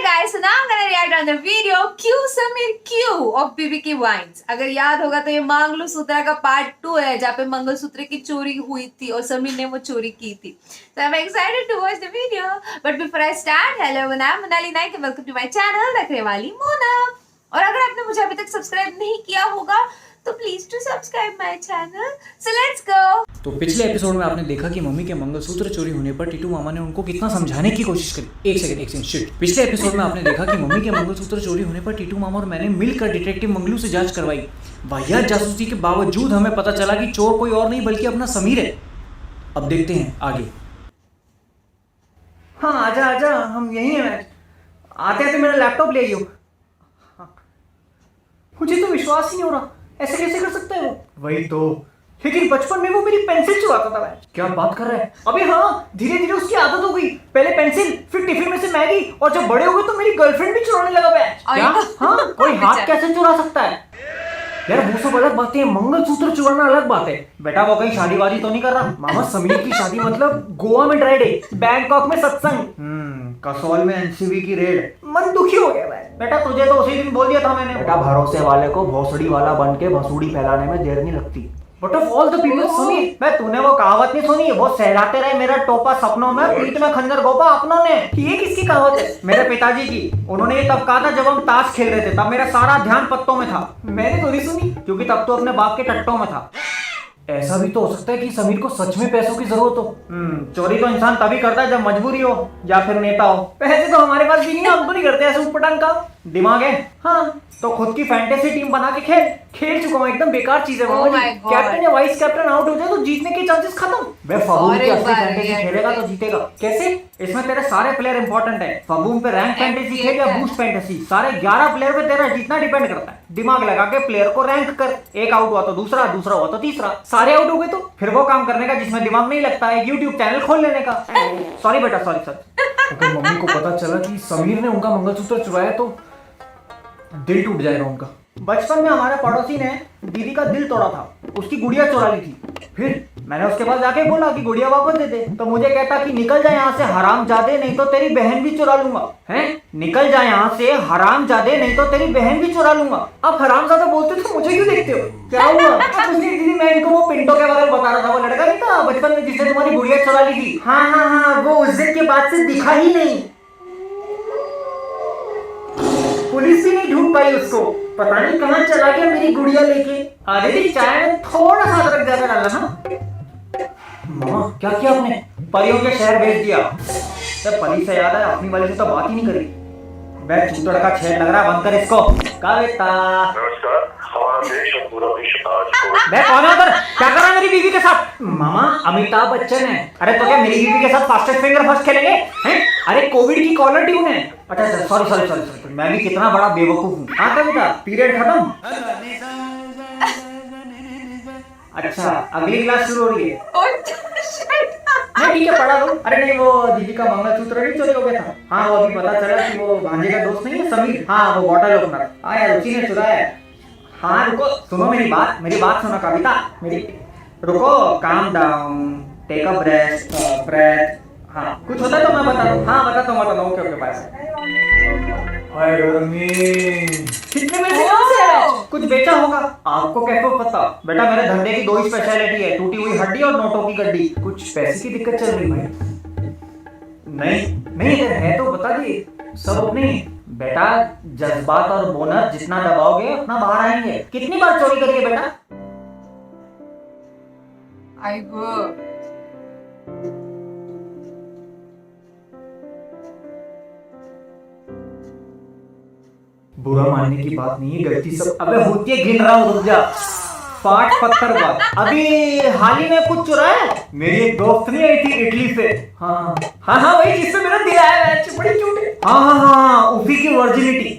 guys, so now I'm gonna react on the video Q Samir Q of BBK Wines. अगर याद होगा तो ये मंगलसूत्र का पार्ट 2 है जहाँ पे मंगलसूत्र की चोरी हुई थी और समीर ने वो चोरी की थी. So I'm excited to watch the video. But before I start, hello everyone, I'm Monali Naik and welcome to my channel रखने वाली मोना. और अगर आपने मुझे अभी तक सब्सक्राइब नहीं किया होगा तो please to subscribe my channel. So let's go. तो पिछले एपिसोड में आपने देखा कि मम्मी के मंगलसूत्र चोरी होने पर टीटू मामा ने उनको कितना समझाने की कोशिश करी. एक सेकंड शिट. पिछले एपिसोड में आपने देखा कि मम्मी के मंगलसूत्र चोरी होने पर टीटू मामा और मैंने मिलकर डिटेक्टिव मंगलू से जांच करवाई. वाहियात जासूसी के बावजूद हमें पता चला कि चोर कोई और नहीं बल्कि अपना समीर है. अब देखते हैं आगे. हाँ आजा आजा, हम यही हैं. आते आते मेरा लैपटॉप ले आइयो. मुझे तो विश्वास ही नहीं हो रहा, ऐसे कैसे कर सकता है वो. वही तो, लेकिन बचपन में वो मेरी पेंसिल चुराता था. क्या बात कर रहा है. अबे हाँ, धीरे धीरे उसकी आदत हो गई. पहले पेंसिल, फिर टिफिन में से मैगी, और जब बड़े हो गए तो मेरी गर्लफ्रेंड भी चुराने लगा. क्या? हाँ, कोई हाथ कैसे चुरा सकता है यार. वो सब अलग बातें हैं, मंगलसूत्र चुराना अलग बात है. बेटा वो कहीं शादी वादी तो नहीं कर रहा. मामा समीर की शादी मतलब गोवा में ड्राई डे, बैंकॉक में सत्संग, कसौल में एनसीबी की रेड. मन दुखी हो गया भाई. बेटा तुझे तो उसी दिन बोल दिया था मैंने. बेटा भरोसे वाले को भोसड़ी वाला बन के भसूड़ी फैलाने में देर नहीं लगती. But of all the people Sameer, मैं तूने वो कहावत नहीं सुनी, वो सहलाते रहे मेरा टोपा सपनों में, पीठ में खंजर गोपा अपनों ने. ये किसकी कहावत है. मेरे पिताजी की. उन्होंने ये तब कहा था जब हम ताश खेल रहे थे, तब मेरा सारा ध्यान पत्तों में था. मैंने तो नहीं सुनी, क्योंकि तब तो अपने बाप के टट्टों में था. ऐसा भी तो हो सकता है कि समीर को सच में पैसों की जरूरत हो. चोरी तो इंसान तभी करता है जब मजबूरी हो या फिर नेता हो. पैसे तो हमारे पास भी नहीं है, हम तो नहीं करते ऐसे ऊटपटांग का. दिमाग है हाँ, तो खुद की फैंटेसी टीम बना के खेल चुका हूँ. एकदम बेकार चीज है. कैप्टन या वाइस कैप्टन आउट हो जाए तो जीतने के चांसेस खत्म. फबून की असली फैंटेसी खेलेगा तो जीतेगा. कैसे? इसमें तेरे सारे प्लेयर इंपॉर्टेंट है. फबून पे रैंक फैंटेसी खेल या बूस्ट फैंटेसी, सारे 11 प्लेयर पे तेरा जीतना डिपेंड करता है. दिमाग लगा के प्लेयर को रैंक कर. एक आउट हुआ तो दूसरा, दूसरा हुआ तो तीसरा, सारे आउट हो गए तो फिर वो काम करने का जिसमें दिमाग नहीं लगता है, यूट्यूब चैनल खोल लेने का. सॉरी बेटा, सॉरी सर. अगर मम्मी को पता चला कि समीर ने उनका मंगलसूत्र चुराया तो दिल टूट जाएगा उनका. बचपन में हमारे पड़ोसी ने दीदी का दिल तोड़ा था. उसकी गुड़िया चुरा ली थी. फिर मैंने उसके पास जाके बोला कि गुड़िया वापस दे दे, तो मुझे कहता कि निकल जाए यहाँ से हरामजादे, नहीं तो तेरी बहन भी चुरा लूंगा. हैं? निकल जाए यहाँ से हरामजादे, नहीं तो तेरी बहन भी चुरा लूंगा. अब हरामजादा बोलते तो मुझे क्यों देखते हो. क्या हुआ? दीदी मैं इनको वो पिंटो के बारे में बता रहा था. वो लड़का नहीं था बचपन में जिसने तुम्हारी गुड़िया चुरा ली थी. हाँ हाँ हाँ, वो उस दिन के बाद से दिखा ही नहीं. पुलिस भी नहीं ढूंढ पाई उसको. पता नहीं कहां चला गया मेरी गुड़िया लेके. अरे चाय में थोड़ा सा अदरक ज्यादा डाला ना. मामा क्या किया आपने. परियों के शहर भेज दिया. जब परी से याद है, अपनी वाली से तो बात ही नहीं करी. बैठ चूतड़ का छेद लग रहा है, बंद कर इसको. कविता मैं कौन है उधर. क्या कर रहा है मेरी बीवी के साथ. मामा अमिताभ बच्चन है. अरे तो क्या मेरी बीवी के साथ फास्टेस्ट फिंगर फर्स्ट खेलेंगे हैं. अरे कोविड की कॉलर ट्यून है. अच्छा सॉरी सॉरी सॉरी, मैं भी कितना बड़ा बेवकूफ हूँ. हाँ कविता, पीरियड खत्म. अच्छा अगली क्लास शुरू हो रही है. नहीं ठीक है पढ़ा दो. अरे नहीं, वो दीदी का मंगलसूत्र नहीं चोरी हो गया था. हाँ वो अभी पता चला कि वो भांजे का दोस्त नहीं है समीर. हाँ वो बॉटल ओपनर. हाँ यार उसी ने चुराया है. हाँ रुको, सुनो मेरी बात सुनो कविता. मेरी रुको, calm down, take a breath. हाँ कुछ होता है तो मैं बता दूँ. हाँ बताता हूँ. Okay bye. कितने में से कुछ बेचा होगा. आपको कैसे पता. बेटा मेरे धंधे की 2 ही स्पेशलिटी है, टूटी हुई हड्डी और नोटों की गड्डी. कुछ पैसे की दिक्कत चल रही भाई. नहीं है तो बता दिए. सब अपने बेटा, जज्बात और बोनस जितना दबाओगे उतना बाहर आएंगे. कितनी बार चोरी करिए बेटा. आई गो. बुरा मानने की बात नहीं है, गलती सब अबे होती है. गिन रहा हूँ, रुक जा. 5 पत्थर बात. अभी हाल ही में कुछ चुराया. मेरी एक दोस्त नहीं आई थी इटली से. हाँ वही जिससे मेरा दिल आया है. बड़ी क्यूट है. हाँ उसी की वर्जिनिटी.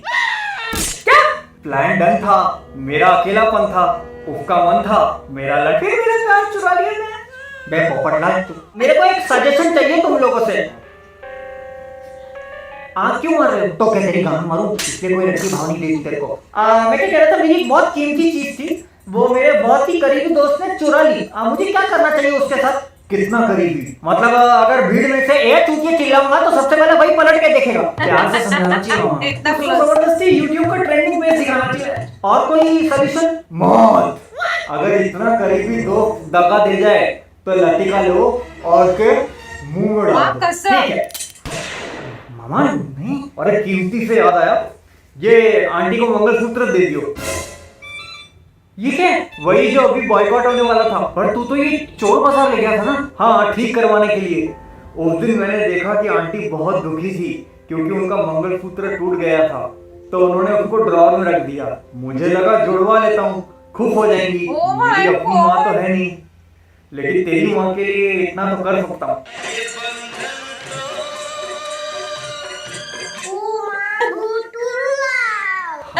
क्या प्लान डन था. मेरा अकेलापन था, उसका मन था, मेरा लड़के मेरा प्यार चुरा लिया मैंने. बे पोपटलाल, मेरे को एक सजेशन चाहिए तुम लोगों से. आप क्यों मर रहे हो. तो क्या तेरी गान मारूं, इसलिए कोई लड़की भाव नहीं देती तेरे को. मैं क्या कह रहा था, मेरी एक बहुत कीमती चीज थी, वो मेरे बहुत ही करीबी दोस्त ने चुरा ली. मुझे क्या करना चाहिए उसके साथ. कितना करीबी, मतलब अगर भीड़ में से एक चूतिया चिल्लाऊंगा तो सबसे पहले वही पलट के देखेगा। प्यार से समझाना चाहिए मामा। इतना उसको क्लोज। जबरदस्ती यूट्यूब का ट्रेंडिंग पेज सिखाना चाहिए। और कोई सॉल्यूशन? मौत। अगर इतना करीबी दोस्त दगा दे जाए तो लतिका लो और उसके मुंह में डाल माँ दो। कसम। ठीक है मामा नहीं। अरे कीमती से याद आया, ये आंटी को मंगलसूत्र दे दियो। ये क्या है? वही जो अभी बॉयकॉट होने वाला था, पर तू तो ये चोर बाजार ले गया था ना? हाँ, ठीक करवाने के लिए। उस दिन मैंने देखा कि आंटी बहुत दुखी थी क्योंकि उनका मंगलसूत्र टूट गया था, तो उन्होंने उसको ड्रॉर में रख दिया। मुझे लगा जुड़वा लेता हूँ, खुश हो जाएंगी। Oh my मेरी अपनी माँ तो God! है नहीं, लेकिन तेरी माँ के लिए इतना तो कर सकता हूँ।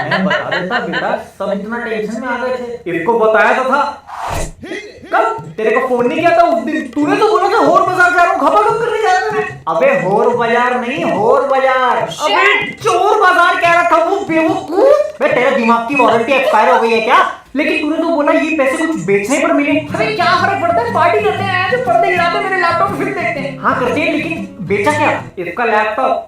मैं बता देता बेटा, सब इतना टेंशन में आ गए थे। इसको बताया तो था। कब? तेरे को फोन नहीं किया था उस दिन? तूने तो बोला था होर बाजार जा रहा हूँ, खपाखप करने जा रहा हूँ। अबे होर बाजार नहीं, होर बाजार। अबे चोर बाजार कह रहा था वो बेवकूफ। बे तेरे दिमाग की वारंटी एक्सपायर हो गई है क्या? लेकिन तूने तो बोला ये पैसे कुछ बेचने पर मिले। अबे क्या फर्क पड़ता है, पार्टी करते हैं तो पर्दे गिरा दो, मेरे लैपटॉप फिर देखते हैं। हाँ करते हैं, लेकिन बेचा क्या? इसका लैपटॉप।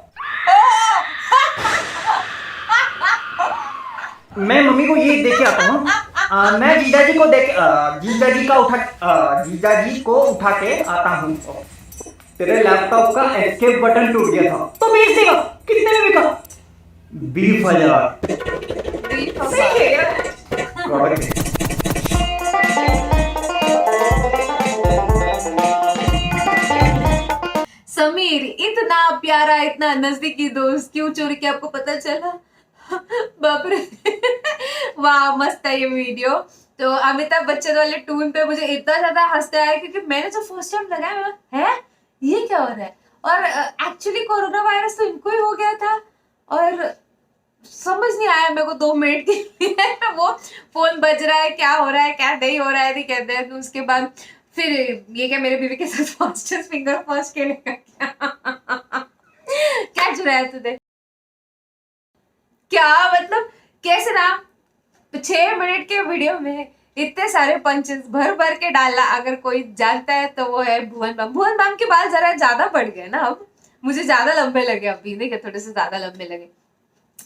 मैं मम्मी को ये देके आता हूँ। मैं जीजाजी को जीजाजी को उठा के आता हूँ। तेरे लैपटॉप का एस्केप बटन टूट गया था, तो बेच देगा। कितने में बिका? 20,000। सही है यार। समीर, इतना प्यारा, इतना नजदीकी दोस्त क्यों चोरी किया, आपको पता चला? बाप रे। वाह, मस्त है ये वीडियो। तो अमिताभ बच्चन वाले टून पे मुझे इतना ज्यादा हंसते आया क्योंकि मैंने जब फर्स्ट टाइम लगाया मैं है ये क्या हो रहा है, और एक्चुअली कोरोना वायरस तो इनको ही हो गया था और समझ नहीं आया मेरे को 2 मिनट के लिए। वो फोन बज रहा है, क्या हो रहा है क्या नहीं हो रहा है, नहीं कहते हैं। तो उसके बाद फिर ये क्या मेरे बीवी के साथ फास्टेस्ट फिंगर फर्स्ट खेलेगा क्या? क्या चुराया है तूने? क्या मतलब कैसे ना 6 मिनट के वीडियो में इतने सारे पंचेस भर भर के डालना, अगर कोई जानता है तो वो है भुवन बाम। भुवन बाम के बाल जरा ज्यादा बढ़ गए ना, अब मुझे ज्यादा लंबे लगे, अभी नहीं थोड़े से ज्यादा लंबे लगे।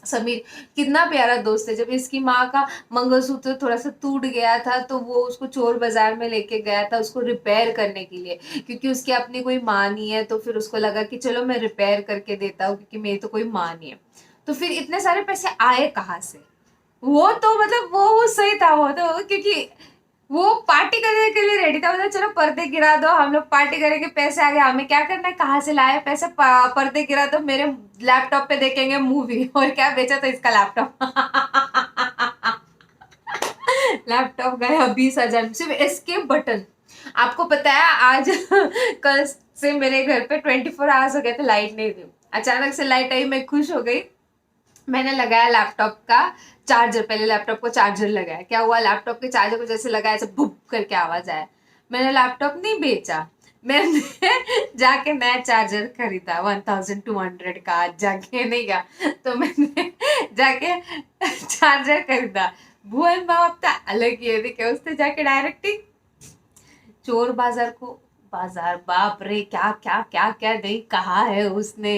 समीर कितना प्यारा दोस्त है। जब इसकी माँ का मंगलसूत्र थोड़ा सा टूट गया था तो वो उसको चोर बाजार में लेके गया था उसको रिपेयर करने के लिए, क्योंकि उसकी अपनी कोई माँ नहीं है। तो फिर उसको लगा कि चलो मैं रिपेयर करके देता हूँ क्योंकि मेरी तो कोई माँ नहीं है। तो फिर इतने सारे पैसे आए कहाँ से? वो तो मतलब वो सही था, वो तो क्योंकि वो पार्टी करने के लिए रेडी था। मतलब चलो पर्दे गिरा दो, हम लोग पार्टी करेंगे, पैसे आ गए, हमें क्या करना है, कहाँ से लाए पैसे, पर्दे गिरा दो, मेरे लैपटॉप पे देखेंगे मूवी। और क्या बेचा तो इसका लैपटॉप। लैपटॉप गया 20,000, सिर्फ एस्केप बटन। आपको पता है आज कल से मेरे घर पे 24 आवर्स हो गए थे लाइट नहीं थी। अचानक से लाइट आई, मैं खुश हो गई। मैंने लगाया लैपटॉप का चार्जर, पहले लैपटॉप को चार्जर लगाया। क्या हुआ, लैपटॉप के चार्जर को जैसे लगाया ऐसे भुप करके आवाज आया। मैंने लैपटॉप नहीं बेचा, मैंने जाके नया चार्जर खरीदा 1200 का। आज जाके नहीं गया तो मैंने जाके चार्जर खरीदा। भुवन बाप था अलग ये देखे, उसने जाके डायरेक्ट ही चोर बाजार को बाजार, बाप रे क्या क्या क्या क्या नहीं कहा है उसने।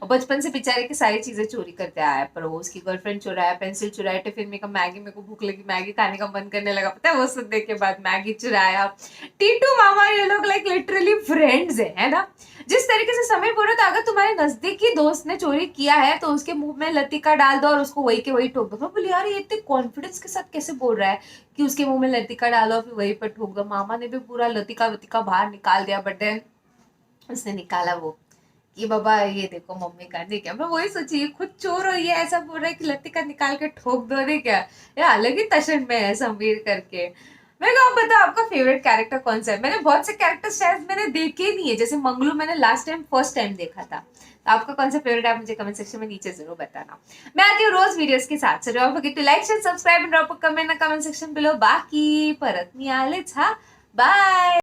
और बचपन से बेचारे की सारी चीजें चोरी करते आया, पर वो उसकी गर्लफ्रेंड चुराया, पेंसिल चुराया, टिफिन में का मैगी, मेरे को भूख लगी, मैगी खाने का मन करने लगा, पता है वो सुनने के बाद मैगी चुराया। टीटू मामा ये लोग लाइक लिटरली फ्रेंड्स है ना। जिस तरीके से समय बोल रहा था, अगर तुम्हारे नजदीकी दोस्त ने चोरी किया है तो उसके मुंह में लतिका डाल दो और उसको वही के वही ठोक दो। मैं बोली यार ये इतने कॉन्फिडेंस के साथ कैसे बोल रहा है कि उसके मुंह में लतिका डालो फिर वही पर ठोक दो। मामा ने भी पूरा लतिका वतिका बाहर निकाल दिया, बट देन उसने निकाला वो कि बाबा ये देखो मम्मी का, नहीं क्या। मैं वही सोची खुद चोर हो, ये ऐसा बोल रहा है कि लतिका निकाल के ठोक दो, नहीं क्या। ये अलग ही तशन में है संवीर करके। मैं कहा बताओ आपका फेवरेट कैरेक्टर कौन सा है? मैंने बहुत से कैरेक्टर शायद मैंने देखे ही नहीं है, जैसे मंगलू मैंने लास्ट टाइम फर्स्ट टाइम देखा था। तो आपका कौन सा फेवरेट है आप मुझे कमेंट सेक्शन में नीचे जरूर बताना। मैं आती हूँ रोज वीडियोस के साथ, so don't forget to like share subscribe and drop a comment in the comment section below. बाकी परत नहीं आलेच, हाँ बाय।